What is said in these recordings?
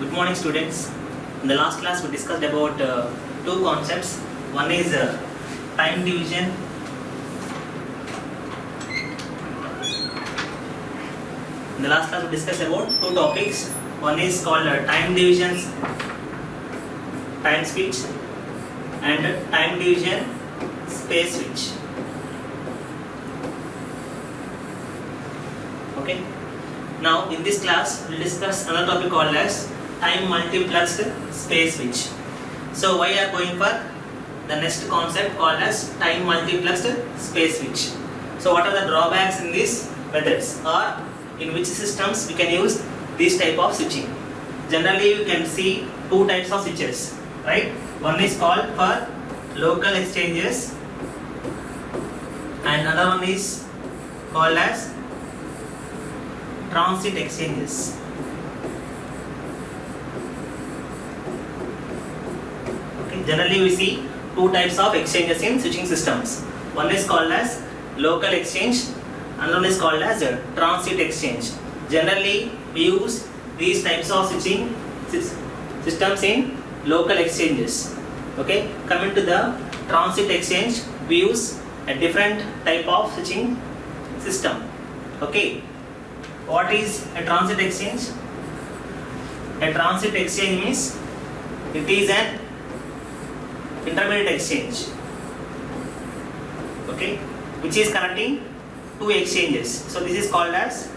Good morning, students. In the last class, we discussed about two concepts. One is time division. In the last class, we discussed about two topics. One is called time division, time switch, and time division, space switch. Okay. Now, in this class, we will discuss another topic called as time multiplexed space switch. So why are going for the next concept called as time multiplexed space switch? So what are the drawbacks in these methods, or in which systems we can use this type of switching? Generally you can see two types of switches, right? One is called for local exchanges and another one is called as transit exchanges. Generally we see two types of exchanges in switching systems. One is called as local exchange, another one is called as a transit exchange. Generally we use these types of switching systems in local exchanges. Okay, coming to the transit exchange, we use a different type of switching system. Okay, what is a transit exchange? A transit exchange means it is an intermediate exchange, okay, which is connecting two exchanges. So this is called as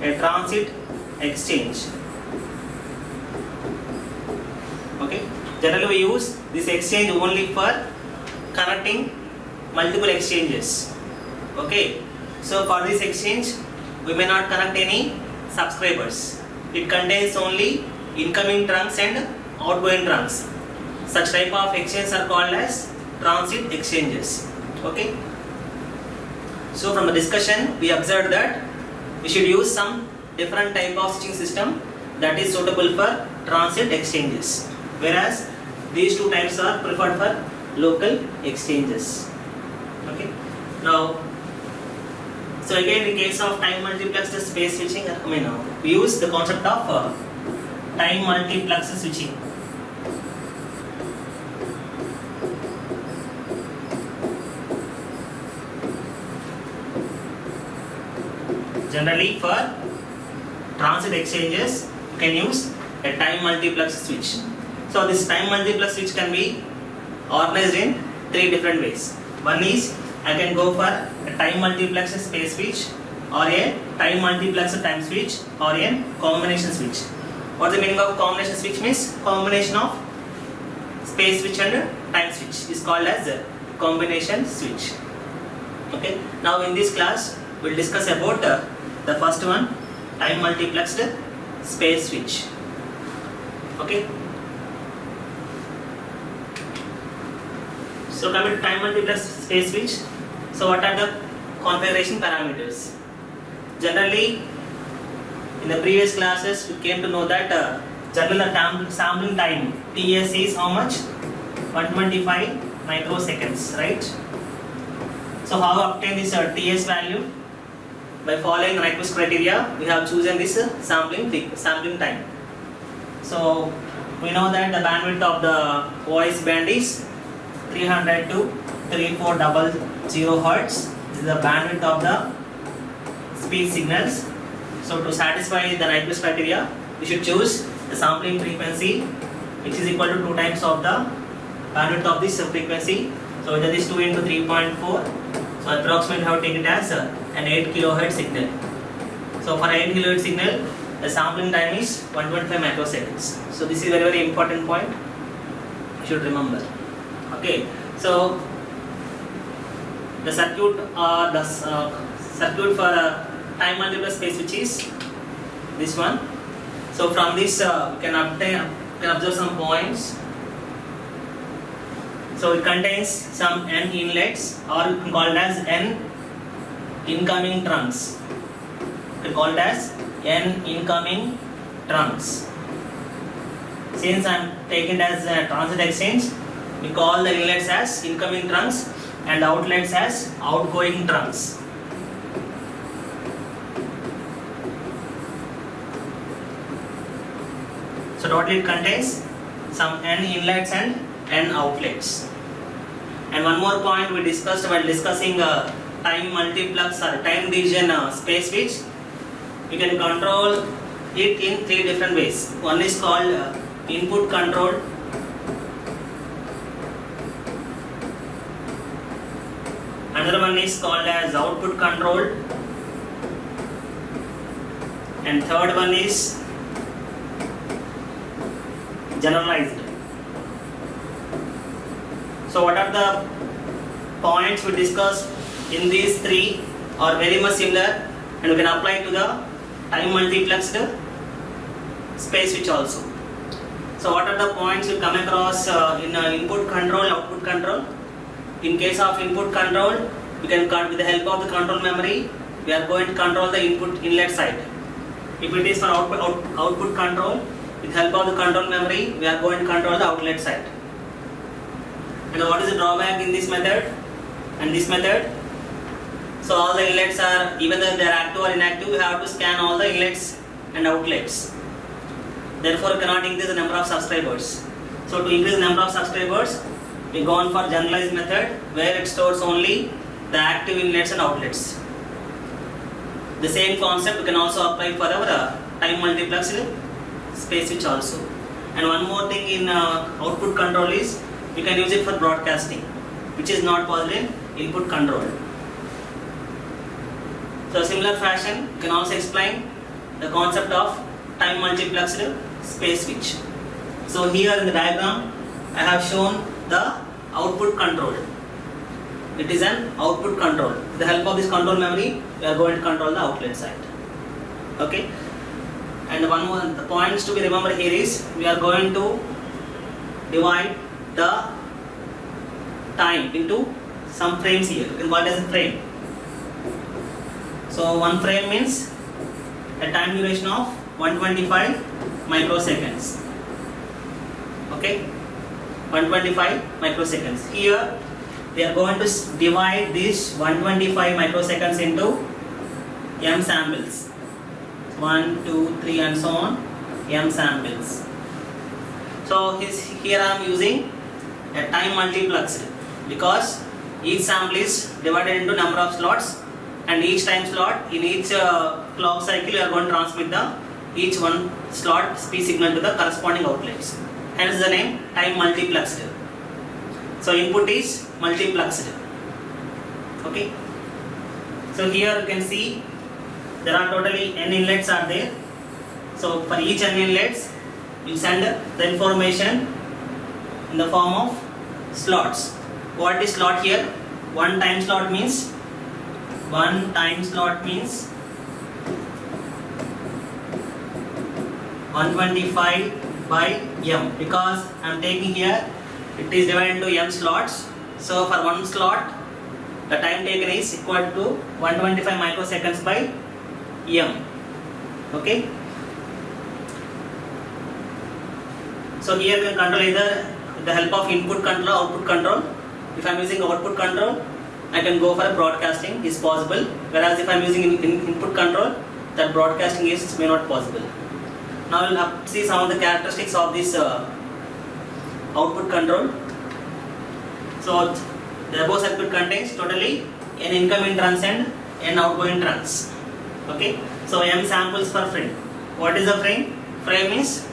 a transit exchange. Okay, generally we use this exchange only for connecting multiple exchanges. Okay, so for this exchange we may not connect any subscribers. It contains only incoming trunks and outgoing trunks. Such type of exchanges are called as transit exchanges. Okay. So from the discussion, we observed that we should use some different type of switching system that is suitable for transit exchanges, whereas these two types are preferred for local exchanges. Okay. Now, so again, in case of time multiplexed space switching, we use the concept of time multiplexed switching. Generally for transit exchanges, you can use a time multiplex switch. So this time multiplex switch can be organized in three different ways. One is I can go for a time multiplex space switch, or a time multiplex time switch, or a combination switch. What's the meaning of combination switch? Means combination of space switch and time switch is called as a combination switch. Okay. Now in this class we'll discuss about the first one, time multiplexed space switch. Okay. So coming to time multiplexed space switch. So what are the configuration parameters? Generally, in the previous classes, we came to know that general sampling time TS is how much? 125 microseconds, right? So how obtain this TS value? By following Nyquist criteria, we have chosen this sampling time. So we know that the bandwidth of the voice band is 300 to 3400 Hz. This is the bandwidth of the speech signals. So to satisfy the Nyquist criteria, we should choose the sampling frequency, which is equal to 2 times of the bandwidth of this frequency. So that is 2 into 3.4. So approximately how to take it as an 8 kHz signal. So for 8 kHz signal, the sampling time is 125 microseconds. So this is very, very important point you should remember. Okay. So the circuit or the circuit for time multiplexed space switch is this one. So from this we can observe some points. So it contains some N inlets, or called as N incoming trunks. Called as N incoming trunks. Since I am taking it as a transit exchange, we call the inlets as incoming trunks and outlets as outgoing trunks. So total it contains some n inlets and n outlets. And one more point we discussed while discussing time multiplex or time division space switch. You can control it in three different ways. One is called input control. Another one is called as output control. And third one is generalized. So what are the points we discussed in these three are very much similar, and we can apply to the time multiplexed space switch also. So what are the points you come across in input control, output control? In case of input control, we can with the help of the control memory, we are going to control the input inlet side. If it is for output control, with the help of the control memory, we are going to control the outlet side. And what is the drawback in this method and this method? So all the inlets are, even though they are active or inactive, we have to scan all the inlets and outlets. Therefore, we cannot increase the number of subscribers. So to increase the number of subscribers, we go on for generalized method where it stores only the active inlets and outlets. The same concept we can also apply for our time multiplexed space switch also. And one more thing in output control is you can use it for broadcasting, which is not possible in input control. So similar fashion, you can also explain the concept of time multiplexed space switch. So here in the diagram, I have shown the output control. It is an output control. With the help of this control memory, we are going to control the outlet side. Okay. And one more the points to be remembered here is we are going to divide the time into some frames here. You can call it as a frame. So one frame means a time duration of 125 microseconds. Okay, 125 microseconds. Here we are going to divide this 125 microseconds into m samples. 1, 2, 3 and so on, m samples. So here I am using a time multiplexed because each sample is divided into number of slots, and each time slot in each clock cycle you are going to transmit the each one slot speed signal to the corresponding outlets. Hence the name time multiplexed. So input is multiplexed. Okay. So here you can see there are totally n inlets are there. So for each n inlets you send the information in the form of slots. What is slot here? One time slot means 125 by m, because I am taking here it is divided into m slots. So for one slot the time taken is equal to 125 microseconds by m. Okay. So here we can control either with the help of input control or output control. If I am using output control, I can go for broadcasting is possible, whereas if I am using input control, that broadcasting is may not possible. Now we will have to see some of the characteristics of this output control. So the above circuit contains totally n incoming trans and n outgoing trans. Okay. So m samples per frame. What is the frame? Frame is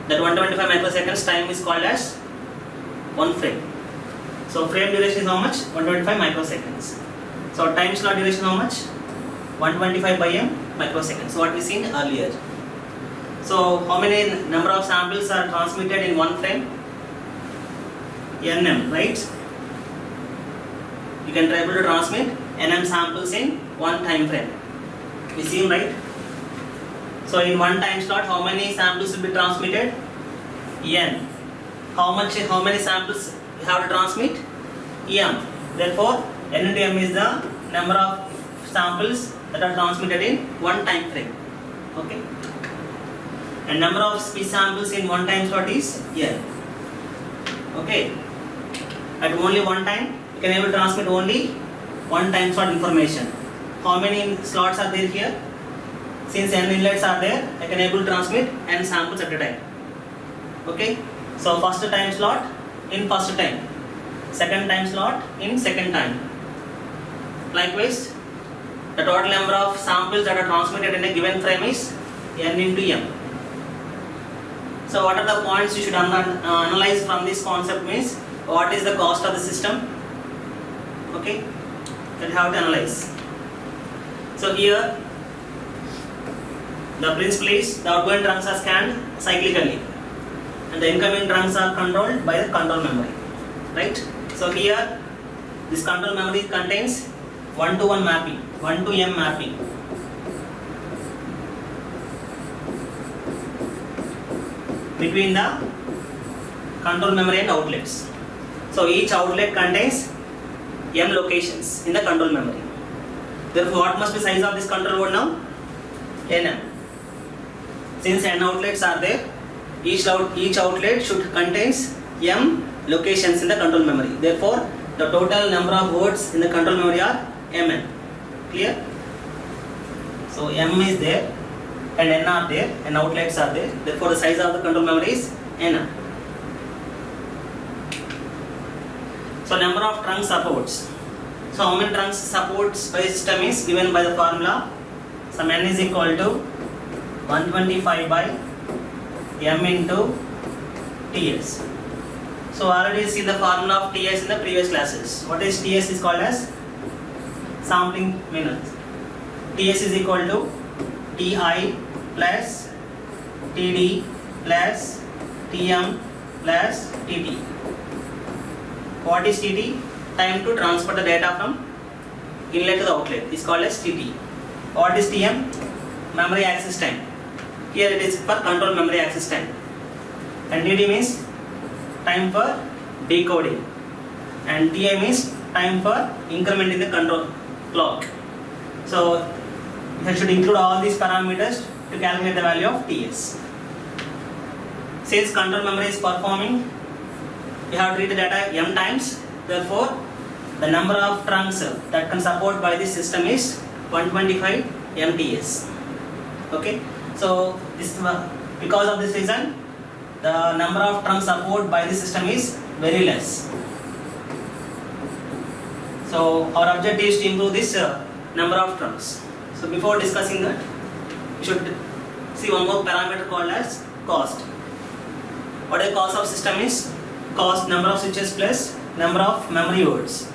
that 125 microseconds time is called as one frame. So frame duration is how much? 125 microseconds. So time slot duration how much? 125 by m microseconds. So what we seen earlier. So how many number of samples are transmitted in one frame? Nm, right? You can try to transmit nm samples in one time frame. We see, right? So in one time slot, how many samples will be transmitted? N. How many samples you have to transmit? M. Therefore, n into m is the number of samples that are transmitted in one time frame. Okay. And number of speech samples in one time slot is N. Okay. At only one time, you can able to transmit only one time slot information. How many slots are there here? Since n inlets are there, I can able to transmit n samples at a time. Okay, so first time slot in first time, second time slot in second time. Likewise, the total number of samples that are transmitted in a given frame is n into m. So what are the points you should analyze from this concept means what is the cost of the system? Okay, that have to analyze. So here the principle is the outgoing trunks are scanned cyclically and the incoming trunks are controlled by the control memory, right? So here this control memory contains 1-to-1 mapping, 1-to-m mapping. Between the control memory and outlets. So each outlet contains m locations in the control memory. Therefore, what must be size of this control board now? Nm. Since n outlets are there, each outlet should contains m locations in the control memory. Therefore, the total number of words in the control memory are mn. Clear? So m is there and n are there and outlets are there. Therefore, the size of the control memory is n. So number of trunk supports. So how many trunks supports by system is given by the formula. So n is equal to 125 by m into ts. So already see the formula of ts in the previous classes. What is ts is called as sampling minutes. ts is equal to ti plus td plus tm plus tt. What is tt? Time to transfer the data from inlet to the outlet is called as tt. What is tm? Memory access time. Here it is for control memory access time. And dd means time for decoding. And ti means time for increment in the control clock. So you should include all these parameters to calculate the value of ts. Since control memory is performing, you have to read the data m times. Therefore, the number of trunks that can support by this system is 125 MTS. Okay, so this because of this reason, the number of trunks support by this system is very less. So our objective is to improve this number of trunks. So before discussing that, you should see one more parameter called as cost. What is cost of system is cost number of switches plus number of memory words.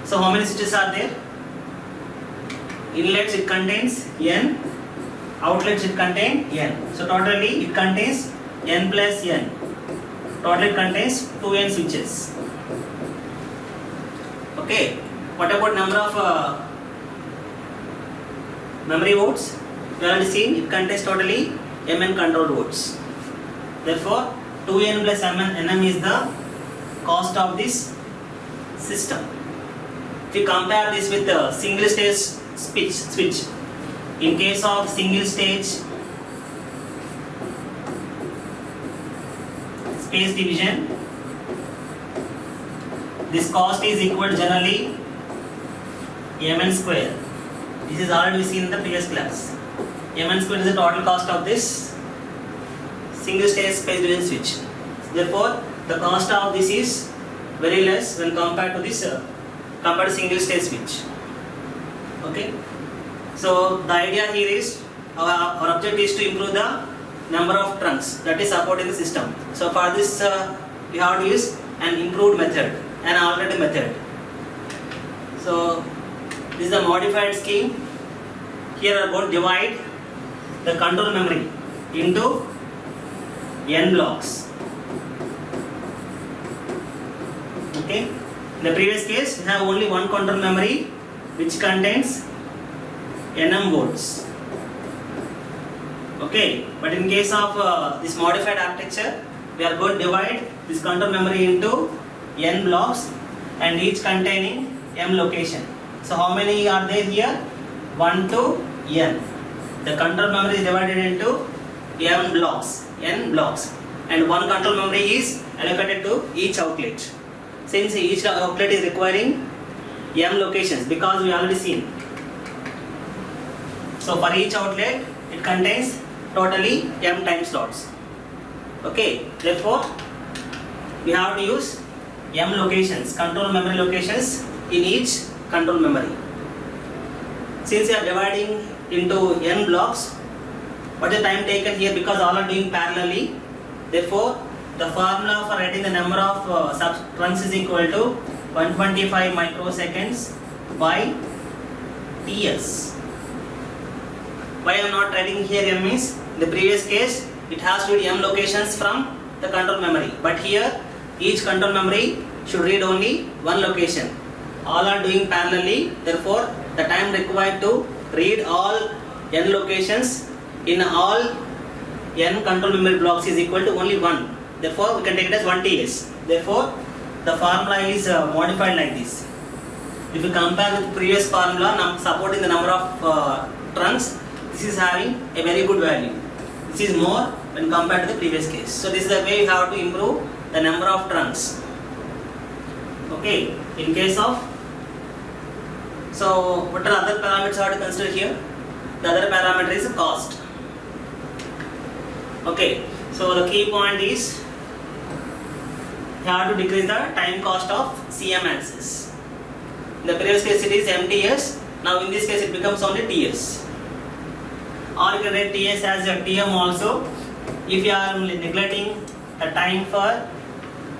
So how many switches are there? Inlets it contains n, outlets it contain n. So totally it contains n plus n. Total it contains 2n switches. Okay. What about number of memory words? We already seen it contains totally mn control words. Therefore, 2n plus nm is the cost of this system. If you compare this with the single stage switch, in case of single stage space division, this cost is equal to generally mn square. This is already seen in the previous class. Mn square is the total cost of this single stage space division switch. Therefore, the cost of this is very less when compared to this compared to single stage switch. Okay. So the idea here is our objective is to improve the number of trunks that is supporting the system. So for this we have to use an improved method, an alternative method. So this is the modified scheme. Here we are going to divide the control memory into n blocks. Okay. In the previous case, we have only one control memory which contains nm words. Okay. But in case of this modified architecture, we are going to divide this control memory into n blocks and each containing m location. So how many are there here? 1 to n. The control memory is divided into n blocks, and one control memory is allocated to each outlet. Since each outlet is requiring m locations, because we already seen. So for each outlet, it contains totally m time slots. Okay, therefore we have to use M locations, control memory locations in each control memory. Since you are dividing into N blocks, what is the time taken here? Because all are doing parallelly, therefore the formula for writing the number of sub trunks is equal to 125 microseconds by TS. Why I am not writing here M is, in the previous case it has to read M locations from the control memory, but here each control memory should read only one location. All are doing parallelly, therefore the time required to read all N locations in all N control memory blocks is equal to only 1. Therefore we can take it as 1 TS. Therefore the formula is modified like this. If you compare with previous formula supporting the number of trunks, this is having a very good value. This is more when compared to the previous case. So this is the way you have to improve the number of trunks. Okay, in case of, so what are other parameters I have to consider here? The other parameter is cost. Okay, so the key point is you have to decrease the time cost of CM access. In the previous case it is MTS, now in this case it becomes only TS. Or you can write TS as a TM also if you are neglecting the time for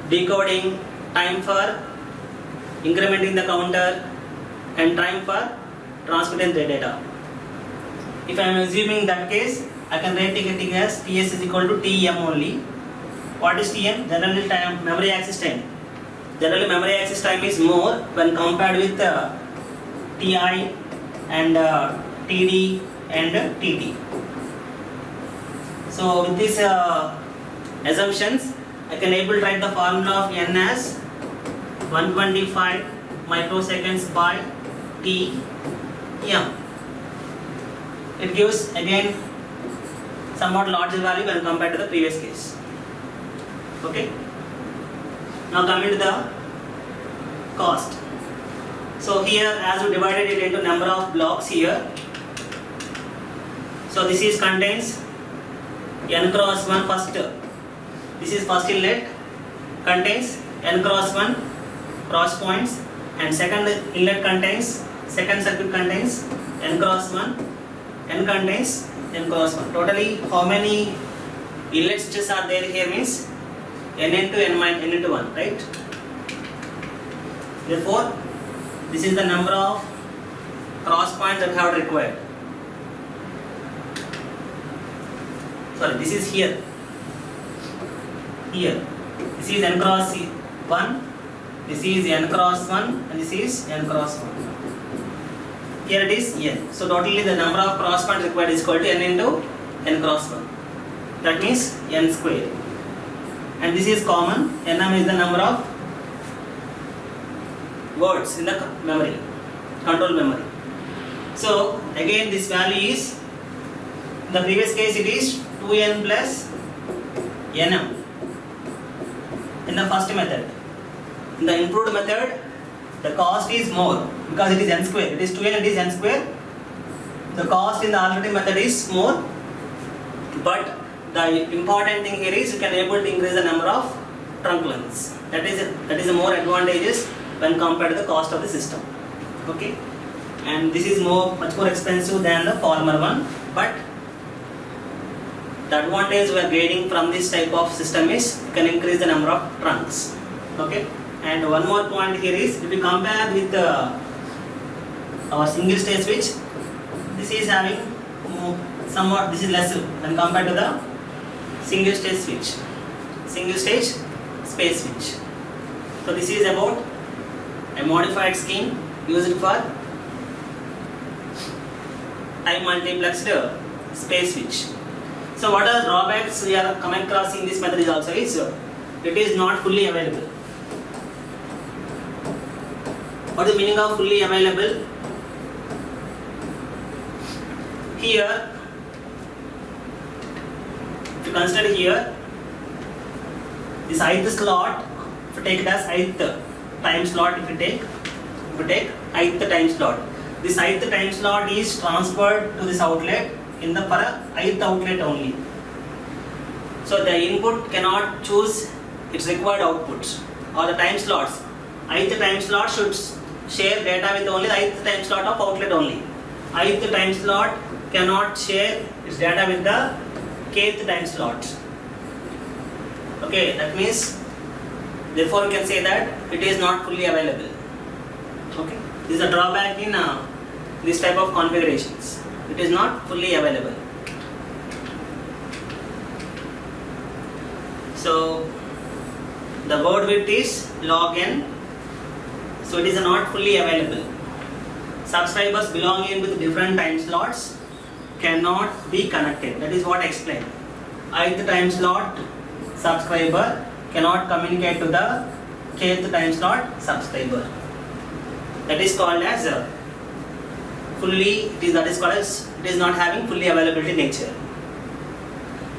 decoding, time for incrementing the counter and time for transmitting the data. If I am assuming that case, I can write it as TS is equal to TM only. What is TM? Generally time, memory access time. Generally memory access time is more when compared with TI and TD and TT. So with these assumptions, I can able to write the formula of N as 125 microseconds by TM. It gives again somewhat larger value when compared to the previous case. Okay. Now coming to the cost. So here as we divided it into number of blocks here. So this is contains N cross 1 first. This is first inlet contains N cross 1 cross points, and second inlet contains, second circuit contains N cross 1, N contains N cross 1. Totally how many inlet switches are there here means N into N minus N into 1, right? Therefore this is the number of cross points that we have required. Sorry, this is here. Here. This is N cross 1. This is N cross 1 and this is N cross 1. Here it is N. So totally the number of cross points required is equal to N into N cross 1. That means N square. And this is common. Nm is the number of words in the memory, control memory. So again this value is, in the previous case it is 2n plus nm in the first method. In the improved method, the cost is more because it is n square. It is 2n, it is n square. The cost in the alternative method is more, but the important thing here is you can able to increase the number of trunk lengths. That is a more advantageous when compared to the cost of the system. Okay, and this is much more expensive than the former one, but the advantage we are gaining from this type of system is you can increase the number of trunks. Okay, and one more point here is if you compare with our single stage switch, this is having somewhat, this is less when compared to the single stage switch, single stage space switch. So this is about a modified scheme used for time multiplexed space switch. So what are the drawbacks we are coming across in this method is also is it is not fully available. What is the meaning of fully available? Here, if you consider here, this ith slot, if you take it as ith time slot, if you take ith time slot, this ith time slot is transferred to this outlet in the for ith outlet only. So the input cannot choose its required outputs or the time slots. Ith time slot should share data with only the ith time slot of outlet only. Ith time slot cannot share its data with the kth time slot. Okay, that means therefore we can say that it is not fully available. Okay, this is a drawback in this type of configurations. It is not fully available. So the word width is log n. So it is not fully available. Subscribers belonging with different time slots cannot be connected. That is what I explained. Ith time slot subscriber cannot communicate to the kth time slot subscriber. That is called as it is not having fully availability nature.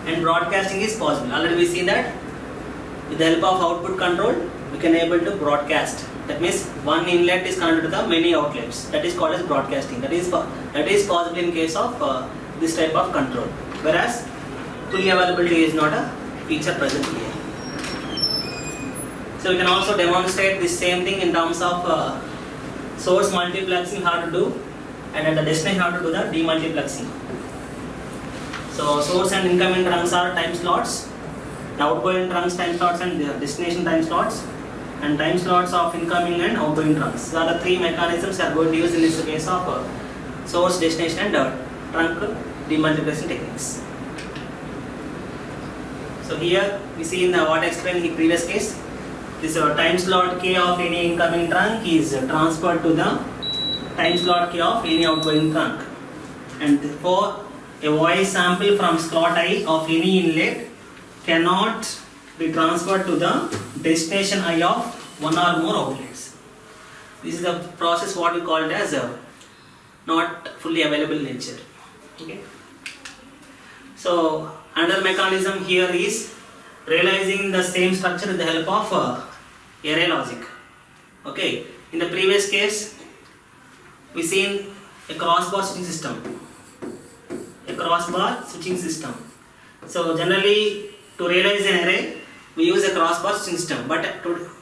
And broadcasting is possible. Already we see that with the help of output control we can able to broadcast. That means one inlet is connected to the many outlets. That is called as broadcasting. That is possible in case of this type of control. Whereas fully availability is not a feature present here. So we can also demonstrate this same thing in terms of source multiplexing, how to do, and at the destination how to do the demultiplexing. So source and incoming trunks are time slots, the outgoing trunks time slots and the destination time slots, and time slots of incoming and outgoing trunks. These are the three mechanisms we are going to use in this case of source, destination and trunk demultiplexing techniques. So here we see in the what I explained in the previous case, this time slot k of any incoming trunk is transferred to the time slot k of any outgoing trunk, and therefore a voice sample from slot I of any inlet cannot be transferred to the destination I of one or more outlets. This is the process what we call it as not fully available nature. Okay. So another mechanism here is realizing the same structure with the help of array logic. Okay. In the previous case we seen a crossbar switching system. So generally to realize an array we use a crossbar switching system, but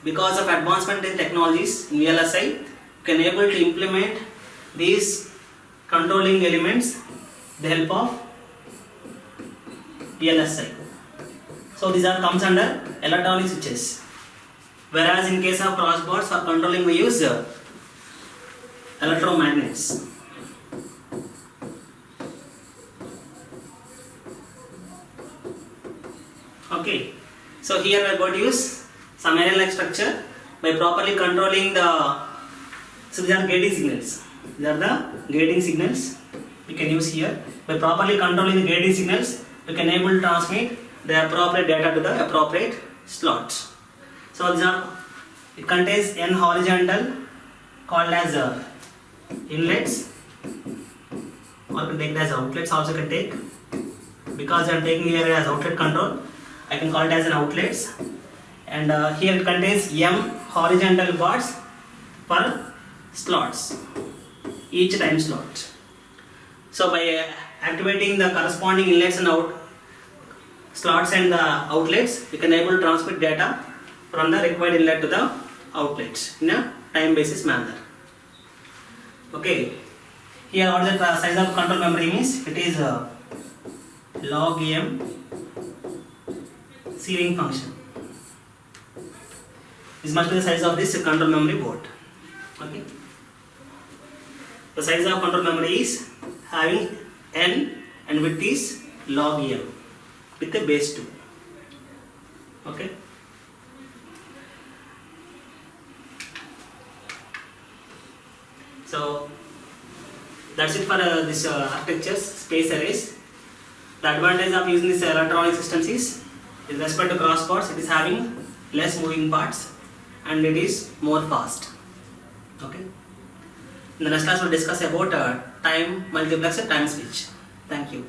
because of advancement in technologies in VLSI we can able to implement these controlling elements with the help of VLSI. So these are comes under electronic switches, whereas in case of crossbars for controlling we use electromagnets. Okay, so here we are going to use some array-like structure by properly controlling the. So these are gating signals. These are the gating signals we can use here. By properly controlling the gating signals, we can able to transmit the appropriate data to the appropriate slots. So these are, it contains n horizontal called as inlets, or can take it as outlets also can take, because I am taking here as outlet control I can call it as an outlets, and here it contains m horizontal bars per slots, each time slot. So by activating the corresponding inlets and slots and the outlets, we can able to transmit data from the required inlet to the outlets in a time basis manner. Okay, here what the size of control memory means, it is log m ceiling function. This must be the size of this control memory board. Okay, the size of control memory is having n and width is log m with a base 2. Okay. So that's it for this architectures, space arrays. The advantage of using this electronic systems is, with respect to crossbars, it is having less moving parts and it is more fast. Okay. In the next class, we'll discuss about time multiplexer, time switch. Thank you.